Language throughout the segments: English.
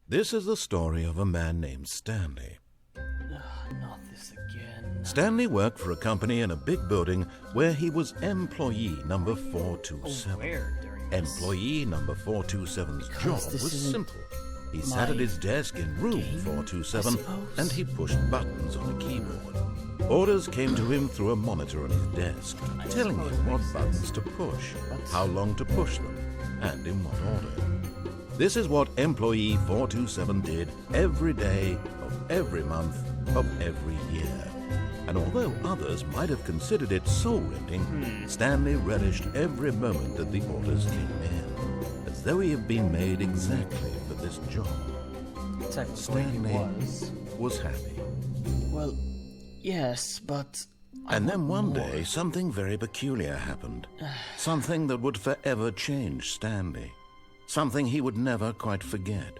This is the story of a man named Stanley. Not this again. Stanley worked for a company in a big building where he was employee number 427. Where during this? Employee number 427's job this was isn't simple. He sat at his desk in room game, 427 I suppose? and he pushed buttons on a keyboard. Orders came to him through a monitor on his desk, telling him what buttons to push, how long to push them, and in what order. This is what employee 427 did every day of every month of every year. And although others might have considered it soul-rending, Stanley relished every moment that the orders came in, as though he had been made exactly for this job. Technically Stanley he was happy. Well, yes, but... And then one day, something very peculiar happened. Something that would forever change Stanley. Something he would never quite forget.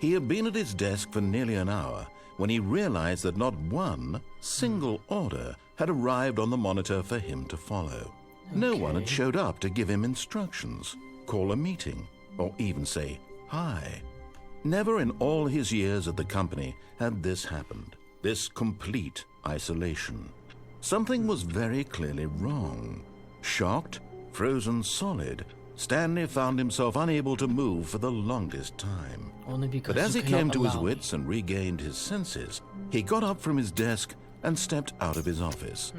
He had been at his desk for nearly an hour when he realized that not one single order had arrived on the monitor for him to follow. No one had showed up to give him instructions, call a meeting, or even say hi. Never in all his years at the company had this happened, this complete isolation. Something was very clearly wrong. Shocked, frozen solid, Stanley found himself unable to move for the longest time. Only because But as you he came cannot to his allow me. wits and regained his senses, he got up from his desk and stepped out of his office.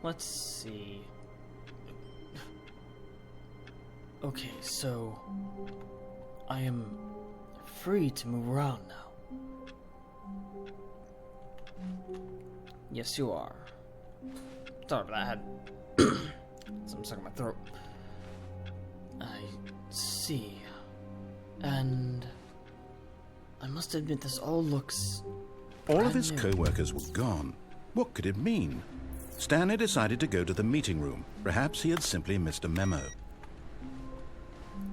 Let's see. Okay, so... I am free to move around now. Yes, you are. Sorry, but I had something stuck in my throat. I see. And I must admit, this all looks All of his brand new. co-workers were gone. What could it mean? Stanley decided to go to the meeting room. Perhaps he had simply missed a memo.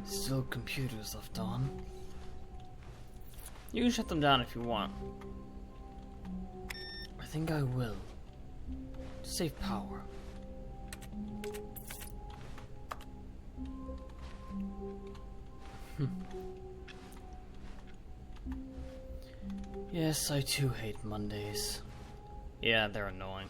Still computers left on. You can shut them down if you want. I think I will. To save power. Yes, I too hate Mondays. Yeah, they're annoying.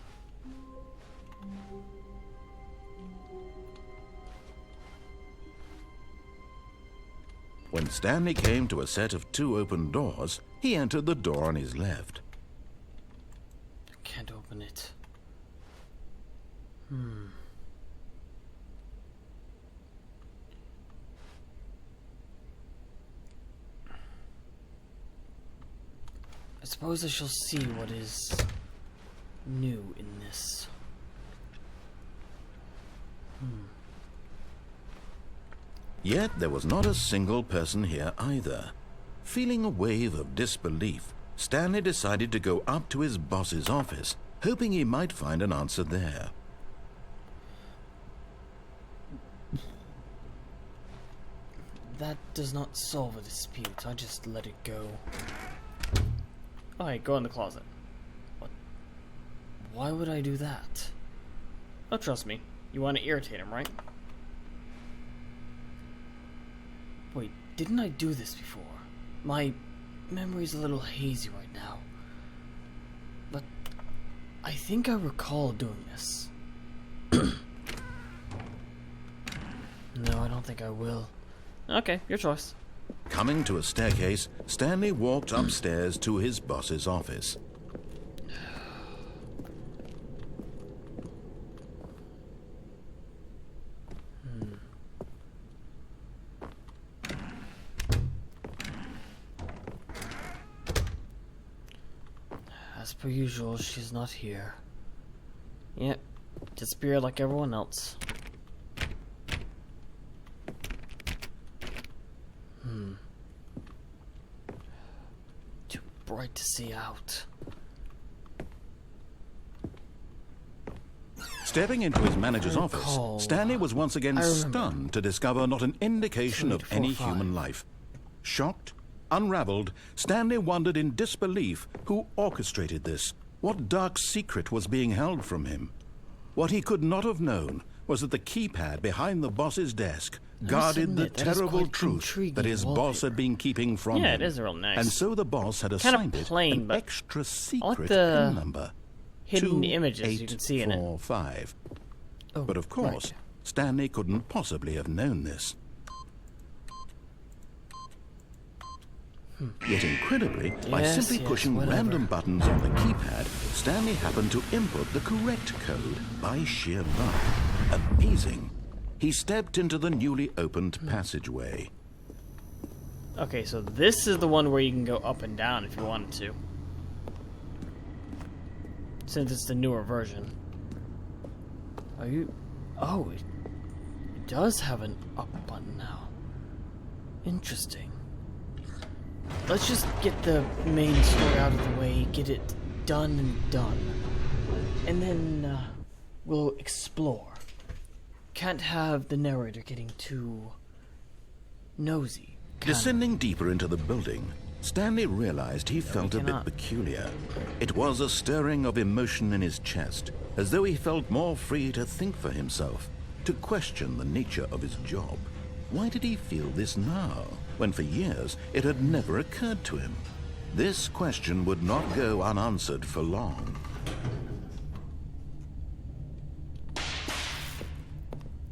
When Stanley came to a set of 2 open doors, he entered the door on his left. I can't open it. I suppose I shall see what is new in this. Yet there was not a single person here either. Feeling a wave of disbelief, Stanley decided to go up to his boss's office, hoping he might find an answer there. That does not solve a dispute. I just let it go. Alright, go in the closet. What? Why would I do that? Oh, trust me. You want to irritate him, right? Wait, didn't I do this before? My memory's a little hazy right now. But I think I recall doing this. No, I don't think I will. Okay, your choice. Coming to a staircase, Stanley walked upstairs to his boss's office. As per usual, she's not here. Yep, disappeared like everyone else. Too bright to see out. Stepping into his manager's I office, recall. Stanley was once again I remember. stunned to discover not an indication 3, of 4, any 5. human life. Shocked, unraveled, Stanley wondered in disbelief who orchestrated this. What dark secret was being held from him? What he could not have known was that the keypad behind the boss's desk guarded the admit, that is terrible quite truth intriguing that his boss had been keeping from Yeah, him. it is real nice. And so the boss had Kinda assigned plain, it an but extra I secret like the PIN number. hidden images you can see in it. 2845. Oh, But of course, right. Stanley couldn't possibly have known this. Yet incredibly, by Yes, simply yes, pushing whatever. random buttons on the keypad, Stanley happened to input the correct code by sheer luck. Amazing. He stepped into the newly opened passageway. Okay, so this is the one where you can go up and down if you wanted to. Since it's the newer version. Are you... Oh, it does have an up button now. Interesting. Let's just get the main story out of the way, get it done and done. And then, we'll explore. Can't have the narrator getting too... nosy. Can Descending deeper into the building, Stanley realized he felt a bit cannot. peculiar. It was a stirring of emotion in his chest, as though he felt more free to think for himself, to question the nature of his job. Why did he feel this now, when for years it had never occurred to him? This question would not go unanswered for long.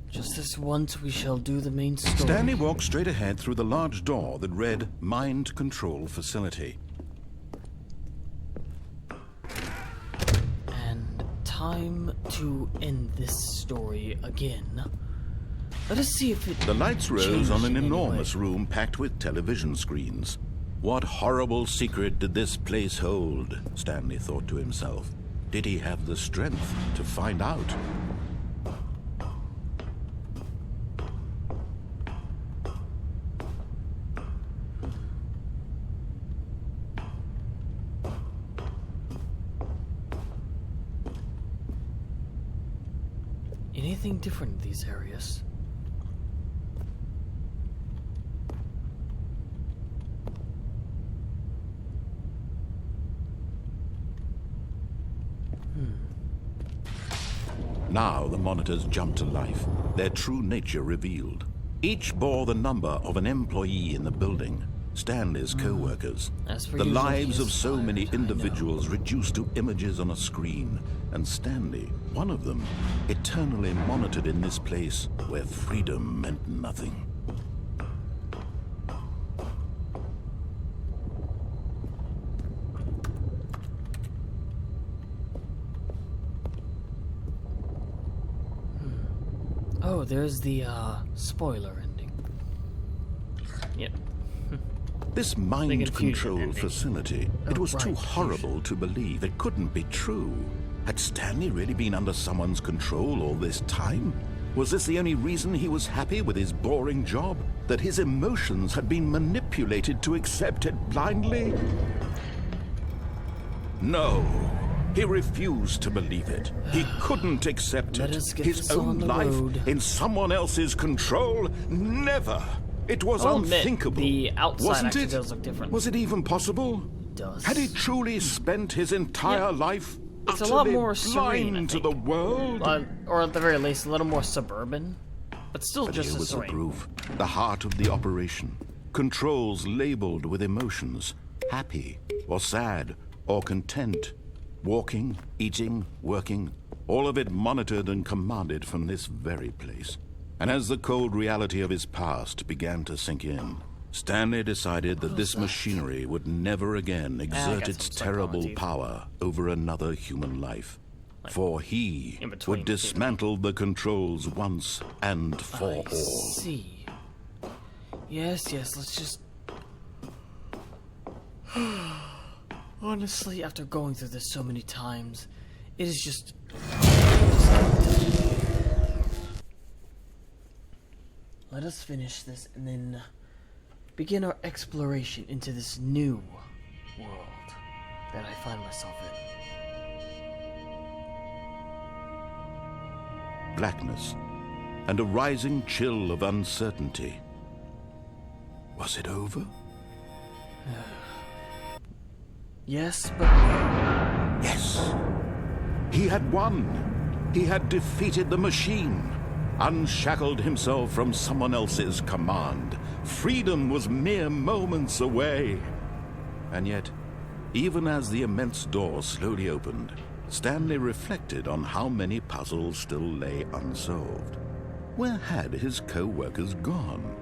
Just this once we shall do the main story. Stanley walked straight ahead through the large door that read Mind Control Facility. And time to end this story again. Let us see if it The lights rose changed on an in any enormous way. room packed with television screens. What horrible secret did this place hold? Stanley thought to himself. Did he have the strength to find out? Anything different in these areas? Now the monitors jumped to life, their true nature revealed. Each bore the number of an employee in the building, Stanley's co-workers. As for The usual, lives he of so many aspired, I know. individuals reduced to images on a screen, and Stanley, one of them, eternally monitored in this place where freedom meant nothing. Oh, there's the, spoiler ending. Yep. This mind confusion control ending. facility, it Oh, was too right, horrible to believe. It couldn't be true. Had Stanley really been under someone's control all this time? Was this the only reason he was happy with his boring job? That his emotions had been manipulated to accept it blindly? No. He refused to believe it. He couldn't accept Let it. us get His this on own the life road. in someone else's control? Never. It was I'll admit, unthinkable. the outside Wasn't actually it? does look different. Was it even possible? Does. Had he truly spent his entire Yeah. life It's a lot utterly more serene, blind I to the think. world? Or at the very least, a little more suburban. But still But just here as was the serene. proof. The heart of the operation. Controls labeled with emotions. Happy, or sad, or content. Walking, eating, working. All of it monitored and commanded from this very place. And as the cold reality of his past began to sink in, Stanley decided that this machinery would never again exert got its some terrible psychology. power over another human life. For he in between would the two. dismantle the controls once and for I all. see. Yes, let's just... Honestly, after going through this so many times, it is just... Let us finish this and then begin our exploration into this new world that I find myself in. Blackness and a rising chill of uncertainty. Was it over? Yes, but no. Yes. He had won. He had defeated the machine. unshackled himself from someone else's command. Freedom was mere moments away. And yet, even as the immense door slowly opened, Stanley reflected on how many puzzles still lay unsolved. Where had his co-workers gone?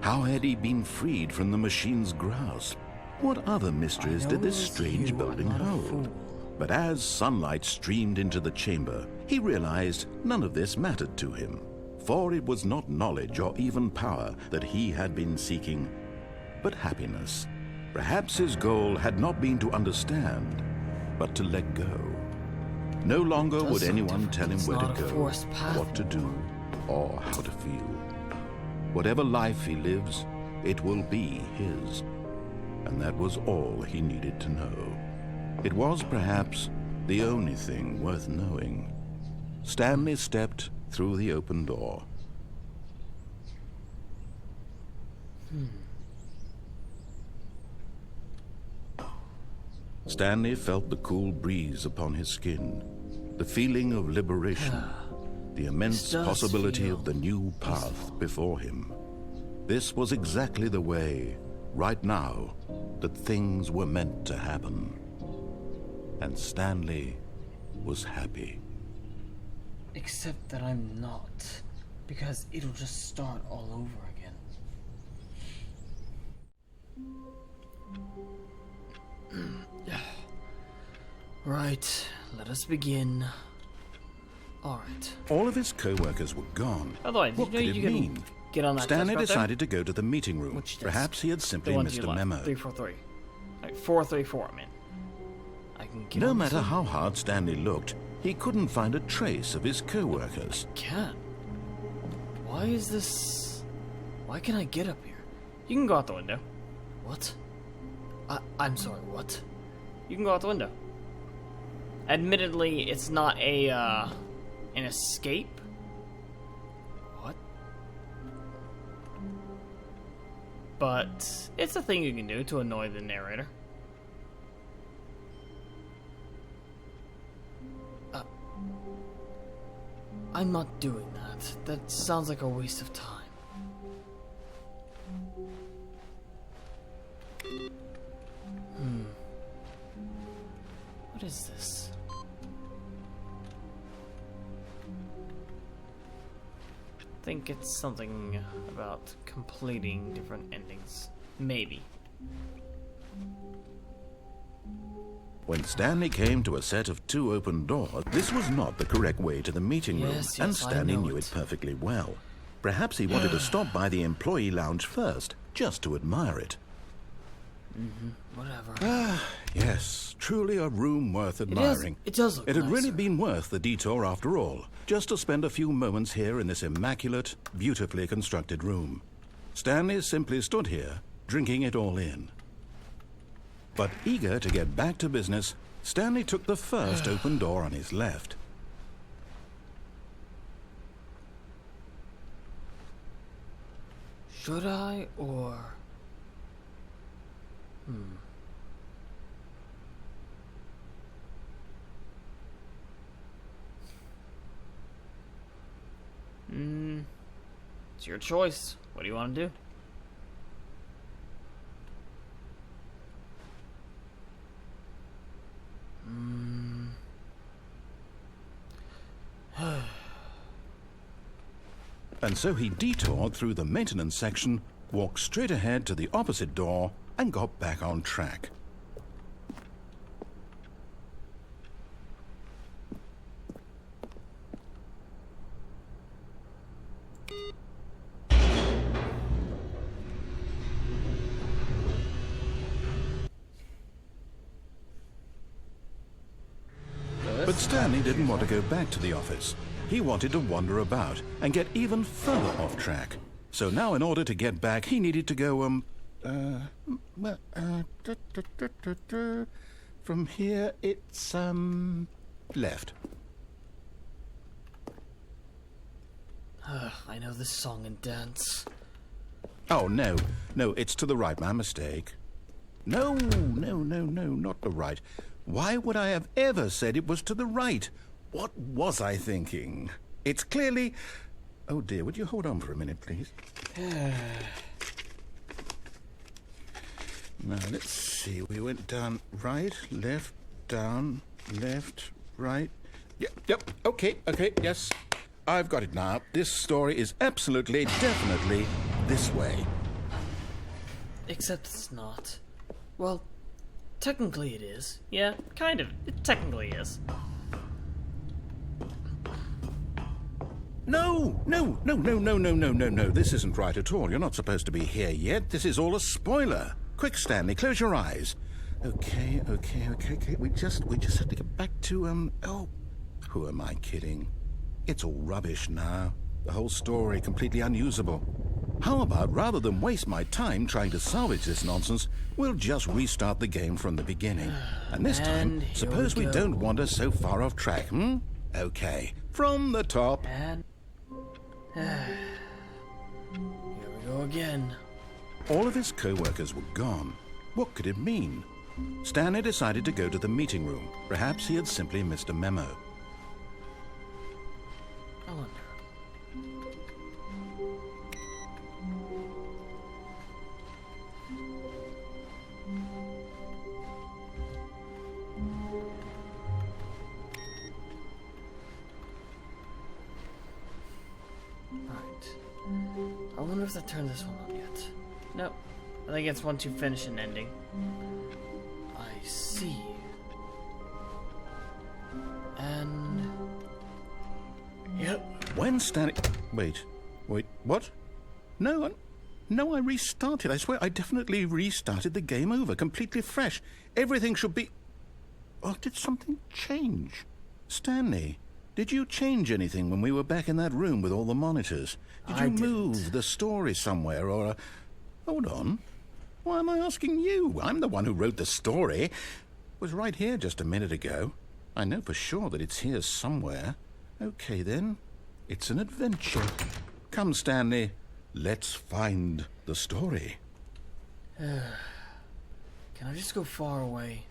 How had he been freed from the machine's grasp? What other mysteries did this strange building hold? But as sunlight streamed into the chamber, he realized none of this mattered to him, for it was not knowledge or even power that he had been seeking, but happiness. Perhaps his goal had not been to understand, but to let go. No longer would anyone tell him where to go, what to do, or how to feel. Whatever life he lives, it will be his. And that was all he needed to know. It was perhaps the only thing worth knowing. Stanley stepped through the open door. Stanley felt the cool breeze upon his skin, the feeling of liberation, the immense possibility of the new path before him. This was exactly the way, right now, that things were meant to happen. And Stanley was happy. Except that I'm not, because it'll just start all over again. Right, let us begin. Alright. All of his co-workers were gone. Otherwise, what could it mean? Get on that Stanley desk right decided to go to the meeting room. Which desk? Perhaps he had simply missed a memo. 343. Like 434, I mean. I can get No matter how hard Stanley looked, he couldn't find a trace of his co-workers. Can't. Why is this... Why can't I get up here? You can go out the window. What? I'm sorry, what? You can go out the window. Admittedly, it's not a, an escape. What? But it's a thing you can do to annoy the narrator. I'm not doing that. That sounds like a waste of time. What is this? I think it's something about completing different endings. Maybe. When Stanley came to a set of 2 open doors, this was not the correct way to the meeting room, and Stanley knew it perfectly well. Perhaps he wanted to stop by the employee lounge first, just to admire it. Whatever. Yes, truly a room worth admiring. It does look It had really nicer. been worth the detour after all, just to spend a few moments here in this immaculate, beautifully constructed room. Stanley simply stood here, drinking it all in. But eager to get back to business, Stanley took the first open door on his left. Should I, or... It's your choice. What do you want to do? And so he detoured through the maintenance section, walked straight ahead to the opposite door, and got back on track. But Stanley didn't want to go back to the office. He wanted to wander about and get even further off track. So now in order to get back, he needed to go, from here it's, left. I know this song and dance. Oh, no, it's to the right, my mistake. No, not the right. Why would I have ever said it was to the right? What was I thinking? It's clearly... Oh dear, would you hold on for a minute, please? Now, let's see. We went down, right, left, down, left, right. Yep, okay, yes. I've got it now. This story is absolutely, definitely this way. Except it's not. Well, technically it is. Yeah, kind of. It technically is. No. This isn't right at all. You're not supposed to be here yet. This is all a spoiler. Quick, Stanley, close your eyes. Okay. We just have to get back to, oh, who am I kidding? It's all rubbish now. The whole story completely unusable. How about, rather than waste my time trying to salvage this nonsense, we'll just restart the game from the beginning. And this time, suppose we don't wander so far off track, Okay, from the top. And... here we go again. All of his co-workers were gone. What could it mean? Stanley decided to go to the meeting room. Perhaps he had simply missed a memo. I wonder. Right. I wonder if I turned this one on yet. Nope. I think it's once you finish an ending. I see. And... yep. When Stanley... Wait, what? No, I restarted. I swear, I definitely restarted the game over, completely fresh. Everything should be... Oh, did something change? Stanley, did you change anything when we were back in that room with all the monitors? Did you move the story somewhere, or... Hold on. Why am I asking you? I'm the one who wrote the story. It was right here just a minute ago. I know for sure that it's here somewhere. Okay, then. It's an adventure. Come, Stanley. Let's find the story. Can I just go far away?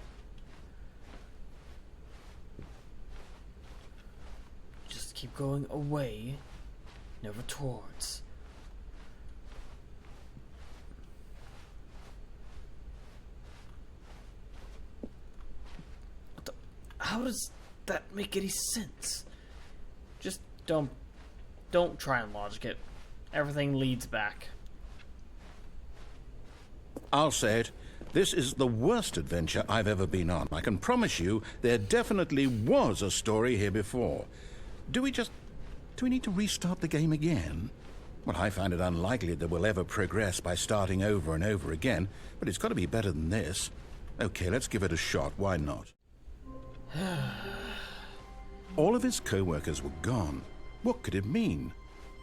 Just keep going away, never towards. What the... How does that make any sense? Just don't try and logic it. Everything leads back. I'll say it. This is the worst adventure I've ever been on. I can promise you there definitely was a story here before. Do we need to restart the game again? Well, I find it unlikely that we'll ever progress by starting over and over again, but it's got to be better than this. Okay, let's give it a shot. Why not? All of his co-workers were gone. What could it mean?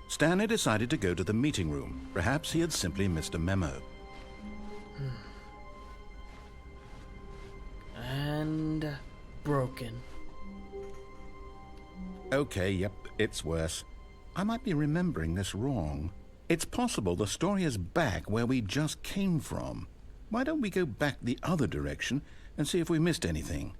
Stanley decided to go to the meeting room. Perhaps he had simply missed a memo. And... broken. Okay, yep, it's worse. I might be remembering this wrong. It's possible the story is back where we just came from. Why don't we go back the other direction and see if we missed anything?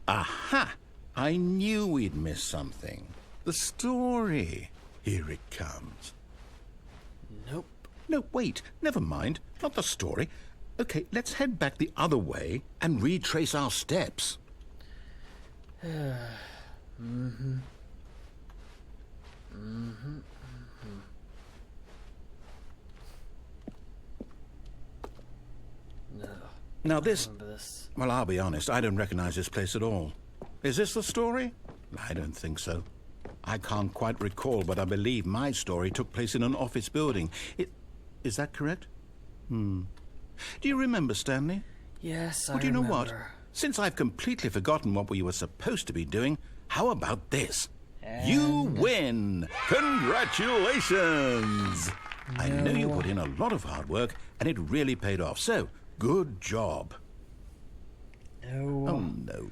Aha! I knew we'd miss something. The story. Here it comes. Nope. No, wait. Never mind. Not the story. Okay, let's head back the other way and retrace our steps. No. Now this... Remember this. Well, I'll be honest, I don't recognize this place at all. Is this the story? I don't think so. I can't quite recall, but I believe my story took place in an office building. Is that correct? Do you remember, Stanley? Yes, I Well, do you know remember. what? Since I've completely forgotten what we were supposed to be doing, how about this? You win! Congratulations! I know you put in a lot of hard work, and it really paid off. So, good job. No. Oh, no.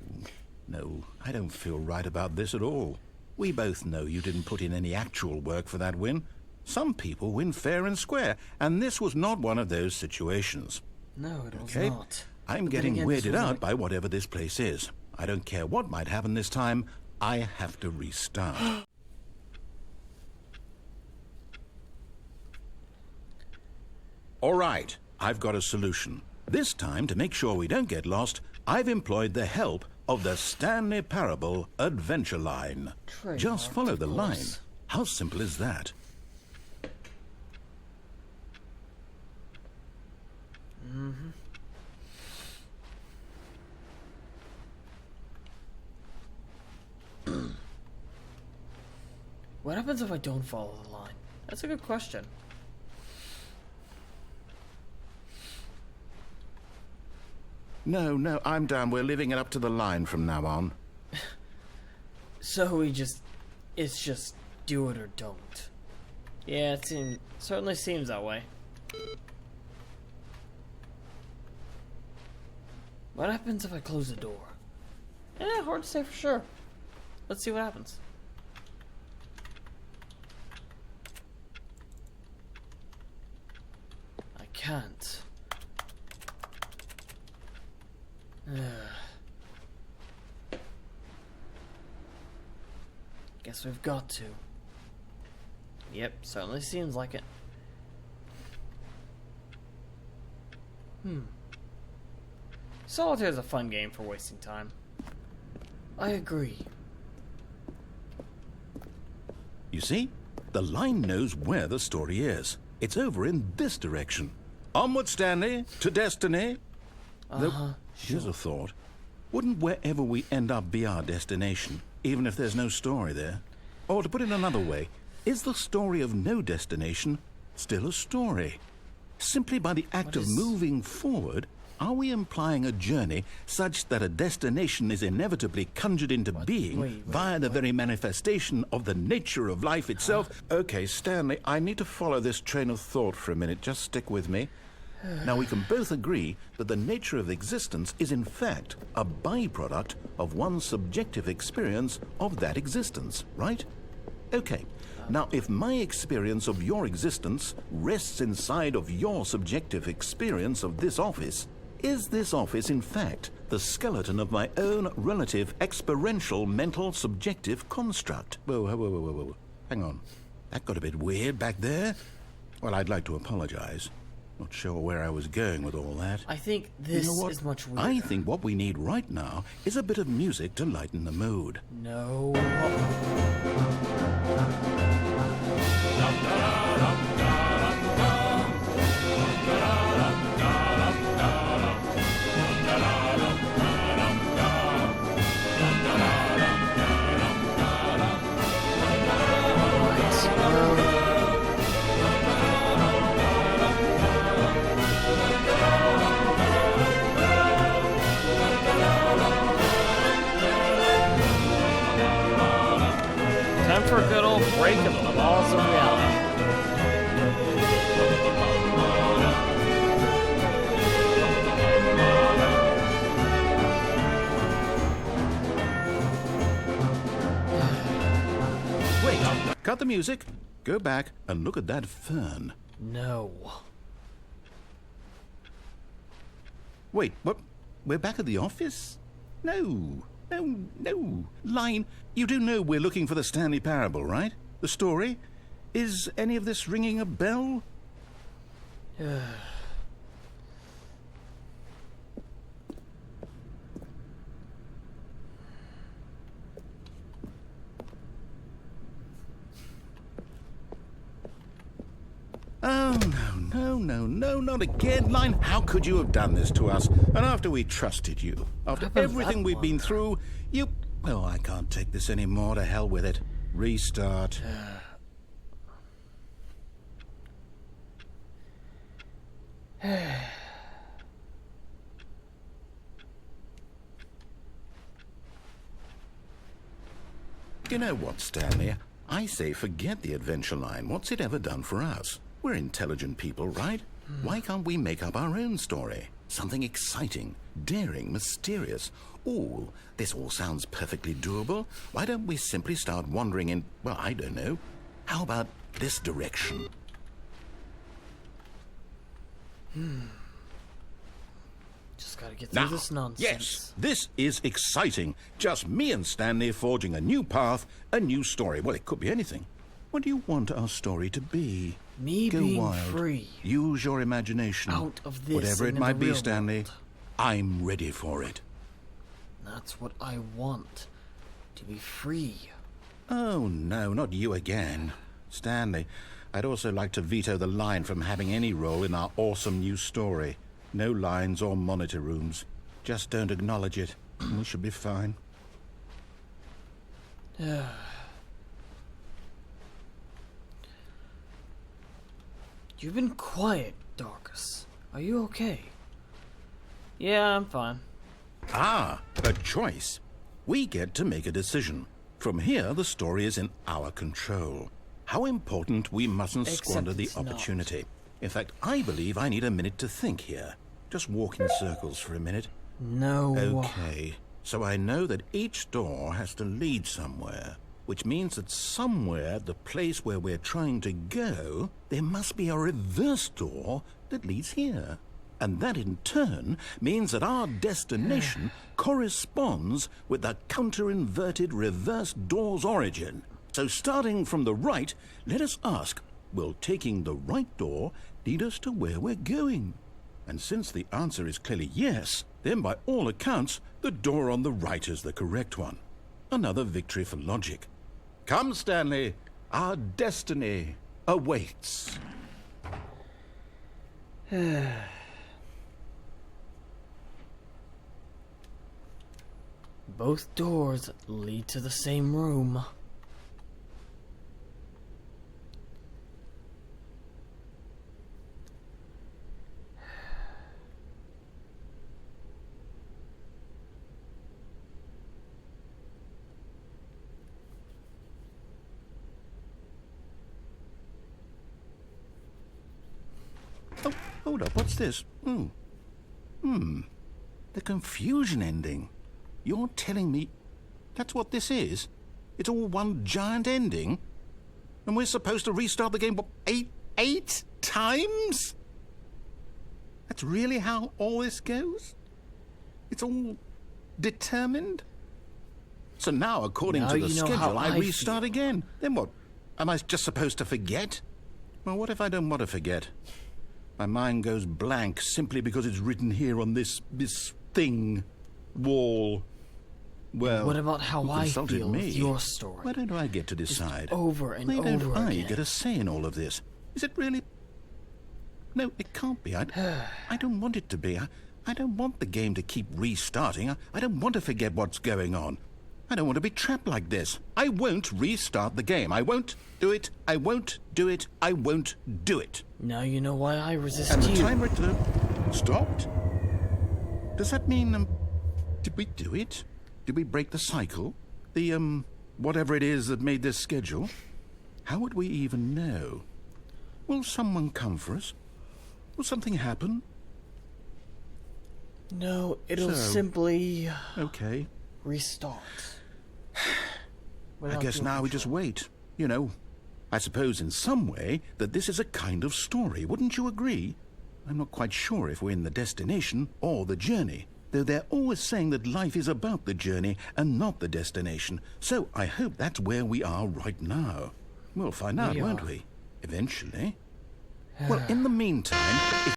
No, I don't feel right about this at all. We both know you didn't put in any actual work for that win. Some people win fair and square, and this was not one of those situations. No, it was Okay? not. I'm But then getting again, this weirded was out like- by whatever this place is. I don't care what might happen this time. I have to restart. All right, I've got a solution. This time, to make sure we don't get lost, I've employed the help of the Stanley Parable Adventure Line. Just Trademarked, follow of the line. course. How simple is that? What happens if I don't follow the line? That's a good question. No, I'm down. We're leaving it up to the line from now on. So it's just do it or don't. Yeah, certainly seems that way. What happens if I close the door? Hard to say for sure. Let's see what happens. I can't. Guess we've got to. Yep, certainly seems like it. Solitaire's a fun game for wasting time. I agree. You see? The line knows where the story is. It's over in this direction. Onward, Stanley, to destiny. Though, here's a thought. Wouldn't wherever we end up be our destination, even if there's no story there? Or to put it another way, is the story of no destination still a story? Simply by the act of moving forward, are we implying a journey such that a destination is inevitably conjured into being via the very manifestation of the nature of life itself? Okay, Stanley, I need to follow this train of thought for a minute. Just stick with me. Now, we can both agree that the nature of existence is in fact a byproduct of one's subjective experience of that existence, right? Okay. Now, if my experience of your existence rests inside of your subjective experience of this office, is this office, in fact, the skeleton of my own relative experiential mental subjective construct? Whoa. Hang on. That got a bit weird back there. Well, I'd like to apologize. Not sure where I was going with all that. I think this is much weirder. I think what we need right now is a bit of music to lighten the mood. No. Time for a good old break of the laws of reality. Wait, cut the music, go back and look at that fern. No. Wait, what? We're back at the office? No. Line, you do know we're looking for the Stanley Parable, right? The story? Is any of this ringing a bell? Oh, no, not again, Line. How could you have done this to us? And after we trusted you, after happened to everything that we've been one? through, you... Oh, I can't take this anymore. To hell with it. Restart. You know what, Stanley? I say forget the adventure line. What's it ever done for us? We're intelligent people, right? Why can't we make up our own story? Something exciting, daring, mysterious. Ooh, this all sounds perfectly doable. Why don't we simply start wandering in, well, I don't know. How about this direction? Just gotta get through this nonsense. Yes, this is exciting. Just me and Stanley forging a new path, a new story. Well, it could be anything. What do you want our story to be? Me Go being wild. free. Use your imagination. Out of this Whatever and it in might the be, real Stanley, world. I'm ready for it. That's what I want. To be free. Oh, no, not you again. Stanley, I'd also like to veto the line from having any role in our awesome new story. No lines or monitor rooms. Just don't acknowledge it. We should be fine. You've been quiet, Darkus. Are you okay? Yeah, I'm fine. Ah, a choice. We get to make a decision. From here, the story is in our control. How important we mustn't Except squander the it's not. opportunity. In fact, I believe I need a minute to think here. Just walk in circles for a minute. No. Okay, so I know that each door has to lead somewhere, which means that somewhere, the place where we're trying to go, there must be a reverse door that leads here. And that in turn means that our destination corresponds with the counter-inverted reverse door's origin. So starting from the right, let us ask, will taking the right door lead us to where we're going? And since the answer is clearly yes, then by all accounts, the door on the right is the correct one. Another victory for logic. Come, Stanley, our destiny awaits. Both doors lead to the same room. Oh, hold up, what's this? The confusion ending. You're telling me that's what this is? It's all one giant ending? And we're supposed to restart the game, what, eight times? That's really how all this goes? It's all determined? So now, according Now to the you know how schedule, I I restart feel. again. Then what? Am I just supposed to forget? Well, what if I don't want to forget? My mind goes blank simply because it's written here on this thing, wall. Well, What about how who I consulted feel me? with your story? Why don't I get to decide? over and Why don't over I again. get a say in all of this? Is it really? No, it can't be. I don't want it to be. I don't want the game to keep restarting. I don't want to forget what's going on. I don't want to be trapped like this. I won't restart the game. I won't do it. I won't do it. I won't do it. Now you know why I resist And the you. timer stopped? Does that mean, did we do it? Did we break the cycle? The, whatever it is that made this schedule? How would we even know? Will someone come for us? Will something happen? No, it'll So- simply Okay. restart. I guess now we just wait. You know, I suppose in some way that this is a kind of story. Wouldn't you agree? I'm not quite sure if we're in the destination or the journey, though they're always saying that life is about the journey and not the destination. So I hope that's where we are right now. We'll find out, We won't are. we? Eventually. Well, in the meantime,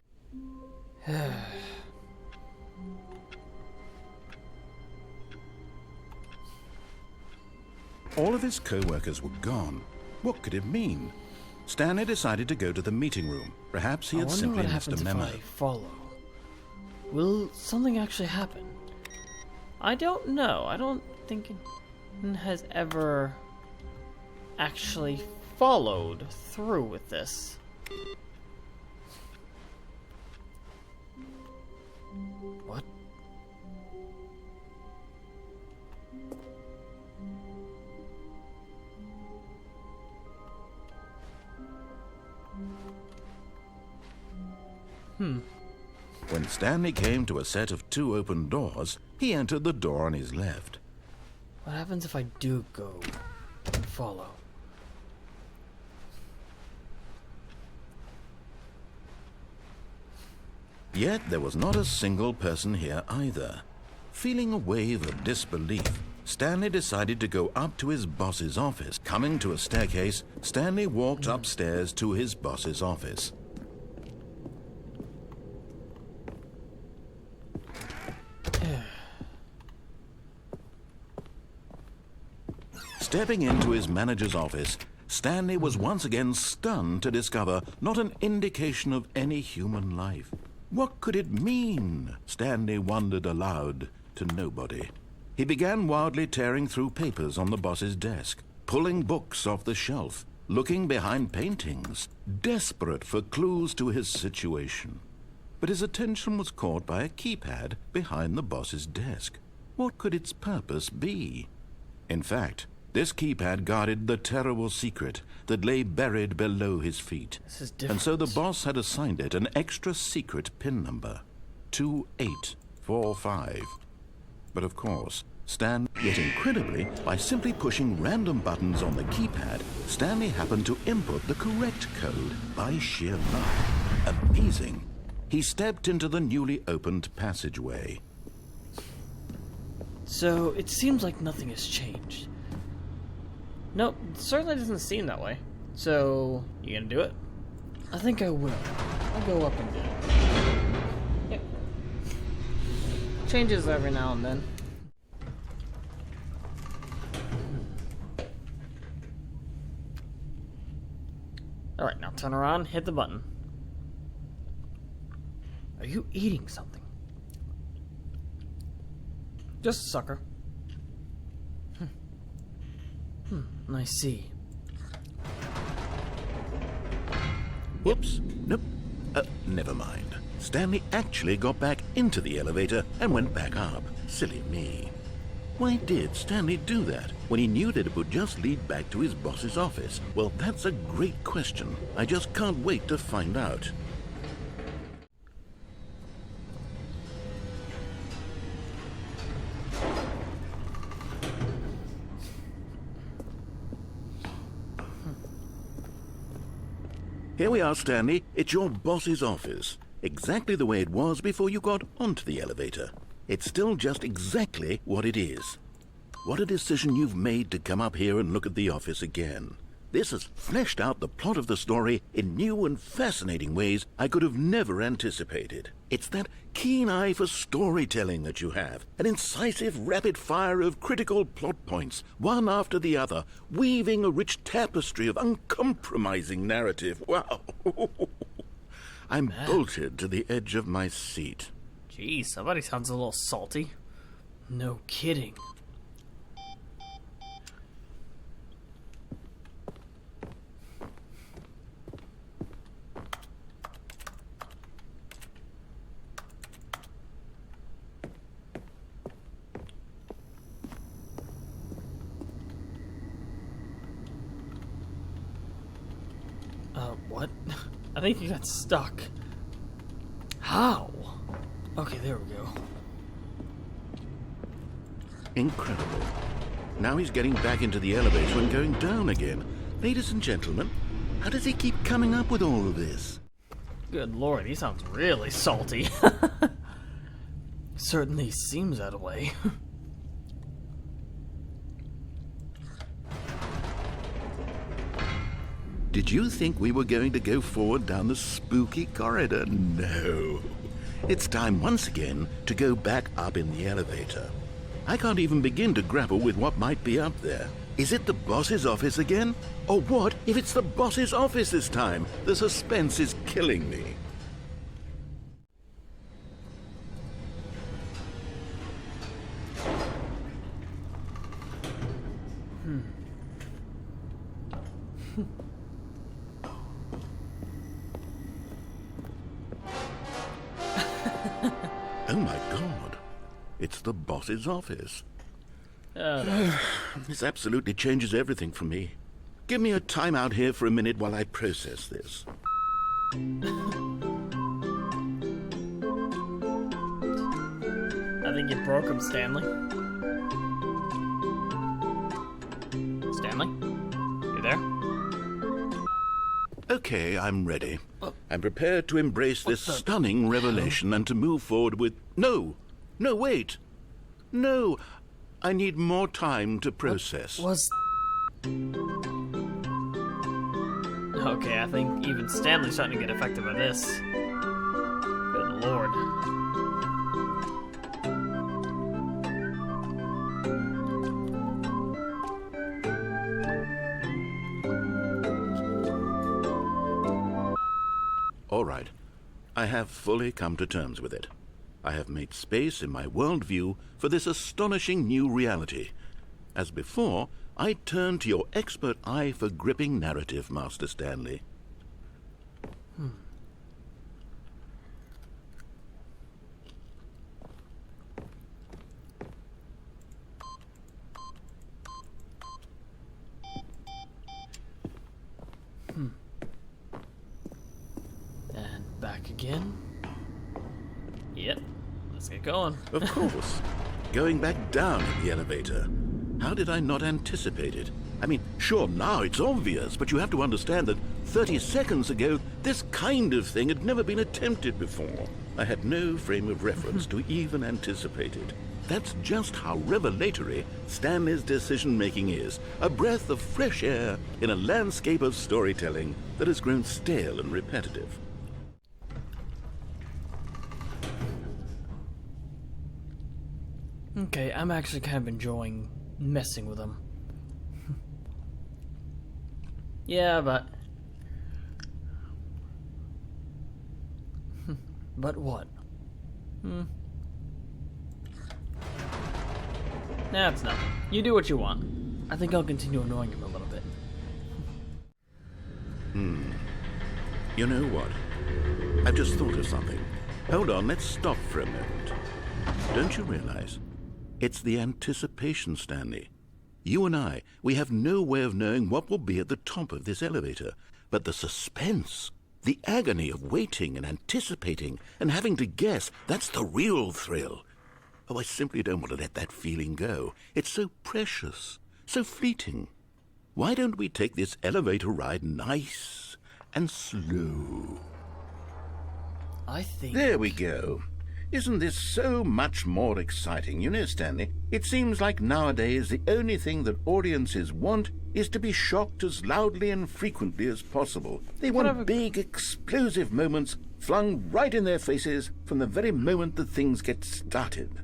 if all of his co-workers were gone, what could it mean? Stanley decided to go to the meeting room. Perhaps he I had wonder simply what missed a happens if memo. I follow. Will something actually happen? I don't know. I don't think it has ever actually followed through with this. What? When Stanley came to a set of 2 open doors, he entered the door on his left. What happens if I do go and follow? Yet there was not a single person here either. Feeling a wave of disbelief, Stanley decided to go up to his boss's office. Coming to a staircase, Stanley walked upstairs to his boss's office. Stepping into his manager's office, Stanley was once again stunned to discover not an indication of any human life. What could it mean? Stanley wondered aloud to nobody. He began wildly tearing through papers on the boss's desk, pulling books off the shelf, looking behind paintings, desperate for clues to his situation. But his attention was caught by a keypad behind the boss's desk. What could its purpose be? In fact, this keypad guarded the terrible secret that lay buried below his feet. This is different. And so the boss had assigned it an extra secret PIN number, 2845. But of course, yet incredibly, by simply pushing random buttons on the keypad, Stanley happened to input the correct code by sheer luck. Amazing. He stepped into the newly opened passageway. So, it seems like nothing has changed. Nope, it certainly doesn't seem that way. So, you gonna do it? I think I will. I'll go up and do it. Yep. Changes every now and then. Alright, now turn around, hit the button. Are you eating something? Just a sucker. I see. Whoops. Nope. Never mind. Stanley actually got back into the elevator and went back up. Silly me. Why did Stanley do that when he knew that it would just lead back to his boss's office? Well, that's a great question. I just can't wait to find out. Here we are, Stanley. It's your boss's office. Exactly the way it was before you got onto the elevator. It's still just exactly what it is. What a decision you've made to come up here and look at the office again. This has fleshed out the plot of the story in new and fascinating ways I could have never anticipated. It's that keen eye for storytelling that you have, an incisive rapid fire of critical plot points, one after the other, weaving a rich tapestry of uncompromising narrative. Wow! I'm bolted to the edge of my seat. Geez, somebody sounds a little salty. No kidding. What? I think you got stuck. How? Okay, there we go. Incredible. Now he's getting back into the elevator and going down again. Ladies and gentlemen, how does he keep coming up with all of this? Good lord, he sounds really salty. Certainly seems that way. Did you think we were going to go forward down the spooky corridor? No. It's time once again to go back up in the elevator. I can't even begin to grapple with what might be up there. Is it the boss's office again? Or what if it's the boss's office this time? The suspense is killing me. Oh my God. It's the boss's office. This absolutely changes everything for me. Give me a time out here for a minute while I process this. I think you broke him, Stanley. Stanley? You there? Okay, I'm ready. I'm prepared to embrace this stunning revelation and to move forward with... No! No, wait! No! I need more time to process. Okay, I think even Stanley's starting to get affected by this. Good lord. All right. I have fully come to terms with it. I have made space in my worldview for this astonishing new reality. As before, I turn to your expert eye for gripping narrative, Master Stanley. And back again. Yep. Let's get going. Of course. Going back down in the elevator. How did I not anticipate it? I mean, sure, now it's obvious, but you have to understand that 30 seconds ago, this kind of thing had never been attempted before. I had no frame of reference to even anticipate it. That's just how revelatory Stanley's decision-making is. A breath of fresh air in a landscape of storytelling that has grown stale and repetitive. Okay, I'm actually kind of enjoying messing with them. Yeah, but... But what? That's nothing. You do what you want. I think I'll continue annoying him a little bit. You know what? I've just thought of something. Hold on, let's stop for a moment. Don't you realize? It's the anticipation, Stanley. You and I, we have no way of knowing what will be at the top of this elevator. But the suspense, the agony of waiting and anticipating and having to guess, that's the real thrill. Oh, I simply don't want to let that feeling go. It's so precious, so fleeting. Why don't we take this elevator ride nice and slow? I think... There we go. Isn't this so much more exciting? You know, Stanley, it seems like nowadays the only thing that audiences want is to be shocked as loudly and frequently as possible. They want big, explosive moments flung right in their faces from the very moment that things get started.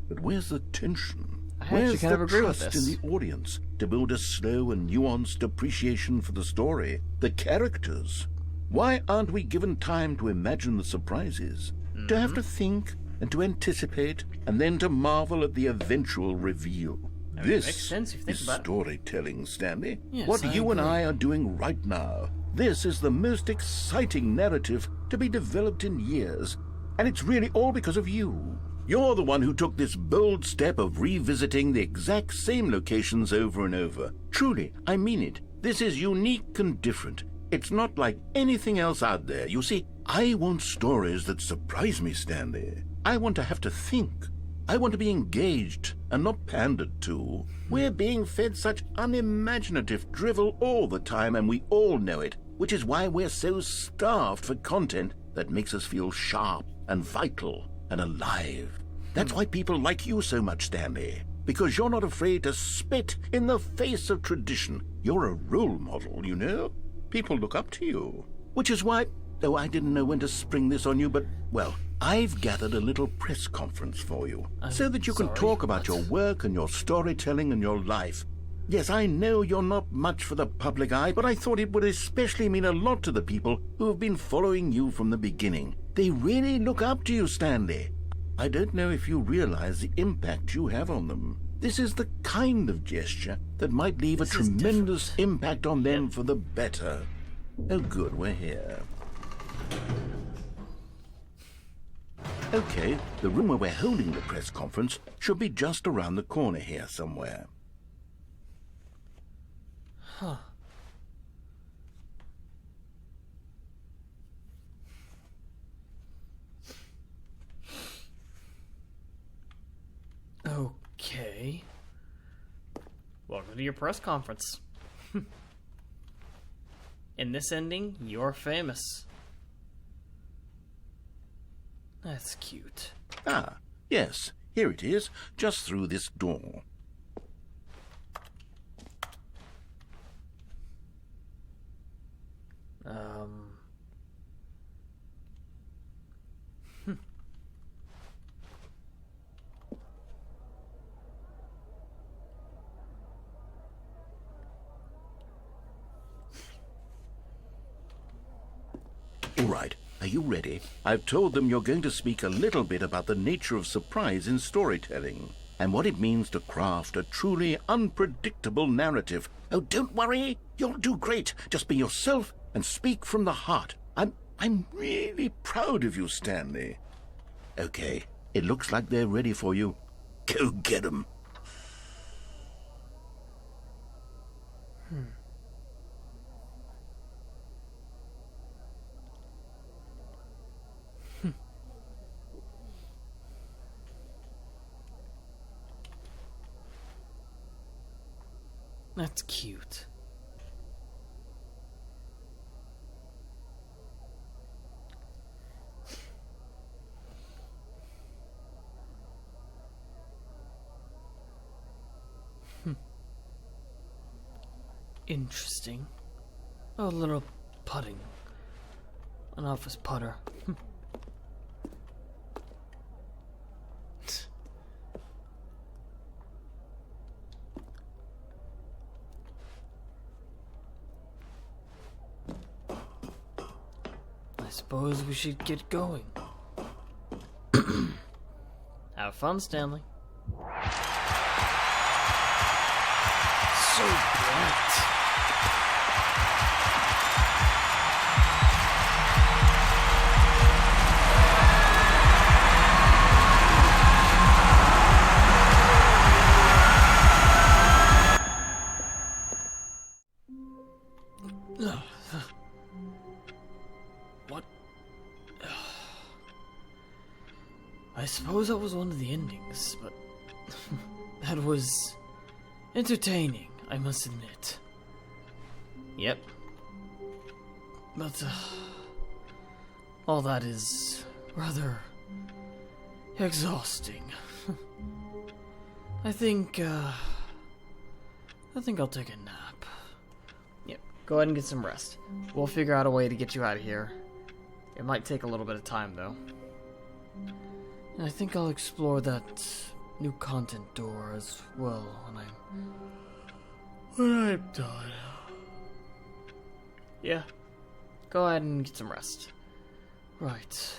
But where's the tension? Where's the trust in the audience to build a slow and nuanced appreciation for the story, the characters? Why aren't we given time to imagine the surprises? To have to think and to anticipate and then to marvel at the eventual reveal. This makes sense if you think is about it. storytelling, Stanley. Yes, what I you and agree. I are doing right now. This is the most exciting narrative to be developed in years. And it's really all because of you. You're the one who took this bold step of revisiting the exact same locations over and over. Truly, I mean it. This is unique and different. It's not like anything else out there. You see, I want stories that surprise me, Stanley. I want to have to think. I want to be engaged and not pandered to. We're being fed such unimaginative drivel all the time, and we all know it, which is why we're so starved for content that makes us feel sharp and vital and alive. That's why people like you so much, Stanley, because you're not afraid to spit in the face of tradition. You're a role model, you know? People look up to you. Which is why, though I didn't know when to spring this on you, but, well, I've gathered a little press conference for you, so that you can talk about your work and your storytelling and your life. Yes, I know you're not much for the public eye, but I thought it would especially mean a lot to the people who have been following you from the beginning. They really look up to you, Stanley. I don't know if you realize the impact you have on them. This is the kind of gesture that might leave a tremendous impact on them for the better. Oh, good, we're here. Okay, the room where we're holding the press conference should be just around the corner here somewhere. Huh. Go to your press conference. In this ending, you're famous. That's cute. Ah, yes, here it is, just through this door. All right, are you ready? I've told them you're going to speak a little bit about the nature of surprise in storytelling and what it means to craft a truly unpredictable narrative. Oh, don't worry. You'll do great. Just be yourself and speak from the heart. I'm really proud of you, Stanley. Okay, it looks like they're ready for you. Go get 'em. That's cute. Interesting. A little putting. An office putter. I suppose we should get going. Have fun, Stanley. So bright. What? I suppose that was one of the endings, but that was entertaining, I must admit. Yep. But all that is rather exhausting. I think I'll take a nap. Yep. Go ahead and get some rest. We'll figure out a way to get you out of here. It might take a little bit of time, though. And I think I'll explore that new content door as well when I'm done. Yeah. Go ahead and get some rest. Right.